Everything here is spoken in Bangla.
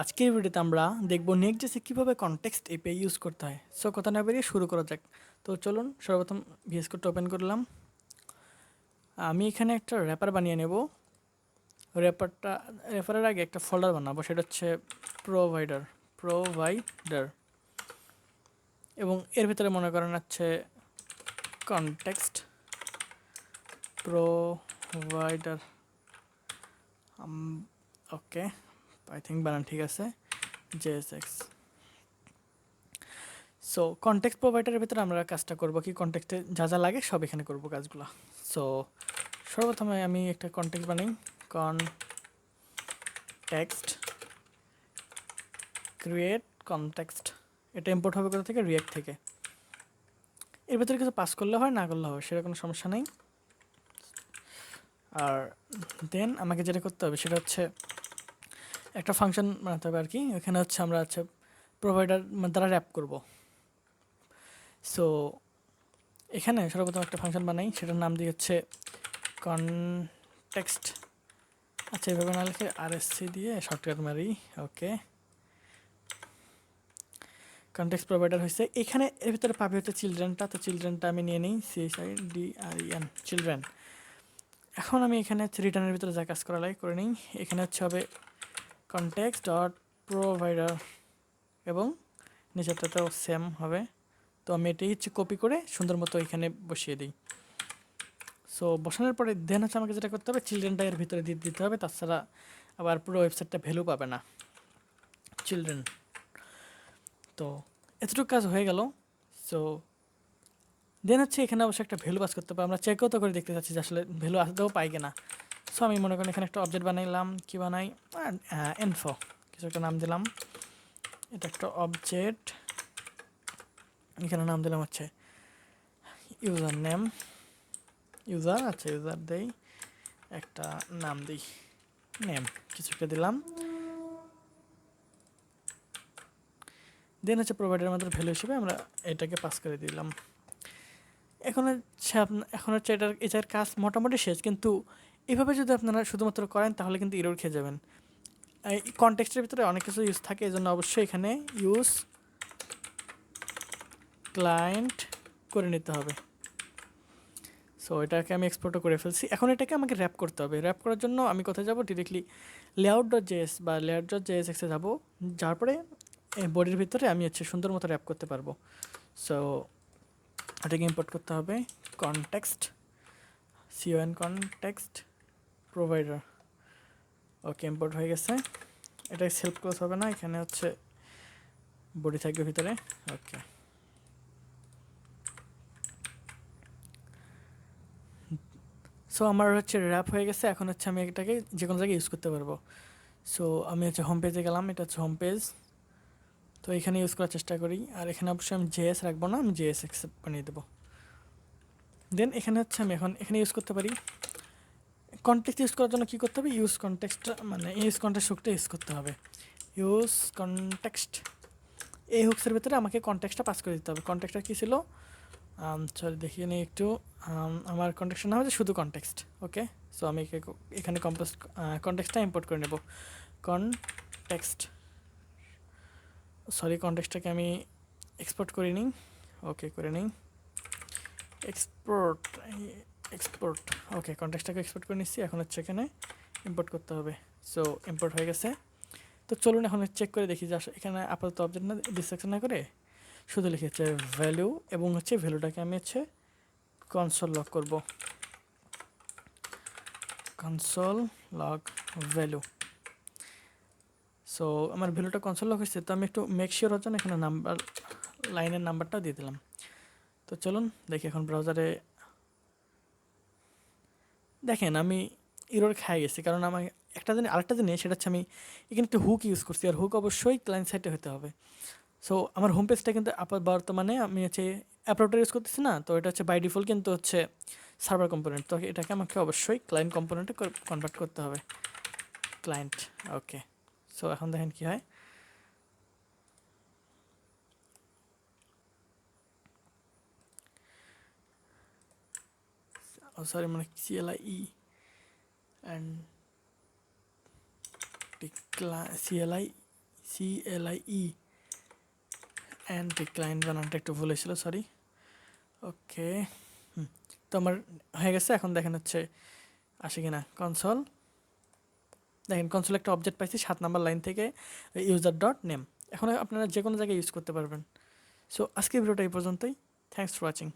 আজকের ভিডিওতে আমরা দেখব নেক্সট.js কিভাবে কনটেক্সট এপিআই ইউজ করতে হয়। সো কথা না বেরিয়ে শুরু করা যাক। তো চলুন সর্বপ্রথম ভিএস কোডটা ওপেন করলাম। আমি এখানে একটা র্যাপার বানিয়ে নেব। র্যাপারের আগে একটা ফোল্ডার বানাবো, সেটা হচ্ছে প্রোভাইডার এবং এর ভিতরে মনে করেন হচ্ছে context provider. Okay, I think বানান ঠিক আছে, জেএসএক্স। সো কনটেক্সট প্রোভাইডারের ভিতরে আমরা কাজটা করব কি, কনটেক্সটে যা যা লাগে সব এখানে করব কাজগুলো। সো সর্বপ্রথমে আমি একটা কনটেক্সট বানাই, কনটেক্সট ক্রিয়েট কনটেক্সট। এটা ইম্পোর্ট হবে কোথা থেকে, রিঅ্যাক্ট থেকে। এর ভিতরে কিছু পাস করলে হয়, না করলে হবে, সেটা কোনো সমস্যা নেই। আর দেন আমাকে যেটা করতে হবে সেটা হচ্ছে একটা ফাংশন বানাতে হবে আর কি। এখানে হচ্ছে আমরা হচ্ছে প্রোভাইডার দ্বারা র্যাপ করব। সো এখানে সর্বপ্রথম একটা ফাংশন বানাই, সেটার নাম দিয়ে হচ্ছে কনটেক্সট। আচ্ছা, এইভাবে না লিখে আরএসসি দিয়ে শর্টকাট মারি। ওকে, কনটেক্সট প্রোভাইডার হয়েছে। এখানে এর ভিতরে পাবে হচ্ছে চিলড্রেনটা। তো চিলড্রেনটা আমি নিয়ে নিই, CHILDREN চিলড্রেন। এখন আমি এখানে রিটার্নের ভিতরে যা কাজ করা লাগে করে নিই। এখানে হচ্ছে হবে কনটেক্সট ডট প্রোভাইডার এবং নিচেরটাতেও সেম হবে। তো আমি এটাই হচ্ছে কপি করে সুন্দর মতো এখানে বসিয়ে দিই। সো বসানোর পরে দেন হচ্ছে আমাকে যেটা করতে হবে, চিলড্রেনটা এর ভিতরে দিয়ে দিতে হবে, তাছাড়া আবার পুরো ওয়েবসাইটটা ভ্যালু পাবে না চিলড্রেন। তো এতটুকু কাজ হয়ে গেল। সো দেন হচ্ছে এখানে অবশ্যই একটা ভ্যালু পাস করতে হবে। আমরা চেকও তো করে দেখতে চাচ্ছি যে আসলে ভ্যালু আসতেও পাই কিনা। সো আমি মনে করি এখানে একটা অবজেক্ট বানাইলাম। কি বানাই, ইনফো কিছু একটা নাম দিলাম। এটা একটা অবজেক্ট, এখানে নাম দিলাম হচ্ছে ইউজার নেম, ইউজার। আচ্ছা, ইউজার দেই, একটা নাম দিই নেম, কিছু একটা দিলাম। দেন হচ্ছে প্রোভাইডারের মধ্যে ভ্যালু হিসেবে আমরা এটাকে পাস করে দিলাম। এখন হচ্ছে এটার কাজ মোটামুটি শেষ, কিন্তু এভাবে যদি আপনারা শুধুমাত্র করেন তাহলে কিন্তু ইরর খেয়ে যাবেন। এই কনটেক্সটের ভিতরে অনেক কিছু ইউজ থাকে, এই জন্য অবশ্যই এখানে ইউজ ক্লায়েন্ট করে নিতে হবে। সো এটাকে আমি এক্সপোর্টও করে ফেলছি। এখন এটাকে আমাকে র্যাপ করতে হবে। র্যাপ করার জন্য আমি কোথায় যাব, ডিরেক্টলি layout.js বা layout.jsx-এ যাবো। যার পরে বডির ভিতরে আমি হচ্ছে সুন্দর মতো র্যাপ করতে পারবো। সো এটাকে ইম্পোর্ট করতে হবে, কনটেক্সট কনটেক্সট প্রোভাইডার। ওকে, ইম্পোর্ট হয়ে গেছে। এটা সেলফ ক্লোজ হবে না, এখানে হচ্ছে বডি থাকবে ভিতরে। ওকে, সো আমার হচ্ছে র্যাপ হয়ে গেছে। এখন হচ্ছে আমি এটাকে যে কোনো জায়গায় ইউজ করতে পারবো। সো আমি হচ্ছে হোম পেজে গেলাম, এটা হচ্ছে হোম পেজ। তো এখানে ইউজ করার চেষ্টা করি। আর এখানে অবশ্যই আমি জেএস রাখবো না, আমি জেএস অ্যাকসেপ্ট বানিয়ে দেবো। দেন এখানে হচ্ছে আমি এখন এখানে ইউজ করতে পারি। কনটেক্সট ইউজ করার জন্য কী করতে হবে, ইউজ কনটেক্সট মানে ইউজ কনটেক্সট হুকটা ইউজ করতে হবে। ইউজ কনটেক্সট, এই হুকসের ভিতরে আমাকে কনটেক্সটটা পাস করে দিতে হবে। কনটেক্সটটা কী ছিল, সরি দেখিয়ে নিই একটু। আমার কনটেক্সটের নাম হচ্ছে শুধু কনটেক্সট। ওকে, সো আমি এখানে কনটেক্সটটা ইম্পোর্ট করে নেব। কনটেক্সট, সরি কনটেক্সটটাকে আমি এক্সপোর্ট করে নিই। ওকে, করে নিই এক্সপোর্ট। ওকে, কনটেক্সটটাকে এক্সপোর্ট করে নিচ্ছি। এখন হচ্ছে এখানে ইম্পোর্ট করতে হবে। সো ইম্পোর্ট হয়ে গেছে। তো চলুন এখন চেক করে দেখি যে এখানে আপাতত অবজেক্ট না ডিসট্রাকশন না করে শুধু লিখে হচ্ছে ভ্যালু, এবং হচ্ছে ভ্যালুটাকে আমি হচ্ছে কনসোল লগ করব, কনসোল লগ ভ্যালু। সো আমার ভ্যালুটা কনসোল লগ হয়েছে। তো আমি একটু মেক শিওর হওয়ার জন্য এখানে লাইনের নাম্বারটাও দিয়ে দিলাম। তো চলুন দেখি এখন ব্রাউজারে। দেখেন আমি ইরর খাই গেছি, কারণ আমার আরেকটা জিনিস, সেটা হচ্ছে আমি এখানে একটা হুক ইউজ করছি, আর হুক অবশ্যই ক্লায়েন্ট সাইডে হতে হবে। সো আমার হোম পেজটা কিন্তু বর্তমানে আমি হচ্ছে অ্যাপ্রাউটার ইউজ করতেছি না, তো এটা হচ্ছে বাই ডিফল্ট কিন্তু হচ্ছে সার্ভার কম্পোনেন্ট। তো এটাকে আমাকে অবশ্যই ক্লায়েন্ট কম্পোনেন্টে কনভার্ট করতে হবে, ক্লায়েন্ট। ওকে, সো এখন দেখেন কি হয়। সরি, মানে CLI and CLI CLIE and client বানানটা একটু ভুল হয়েছিল, সরি। ওকে, তো আমার হয়ে গেছে। এখন দেখেন হচ্ছে আসে কিনা কনসোল। দেখেন কনসোল একটা অবজেক্ট পাইছি 7 নাম্বার লাইন থেকে, ইউজার ডট নেম। এখন আপনারা যে কোনো জায়গায় ইউজ করতে পারবেন। সো আজকের ভিডিওটা এই পর্যন্তই। Thanks for watching.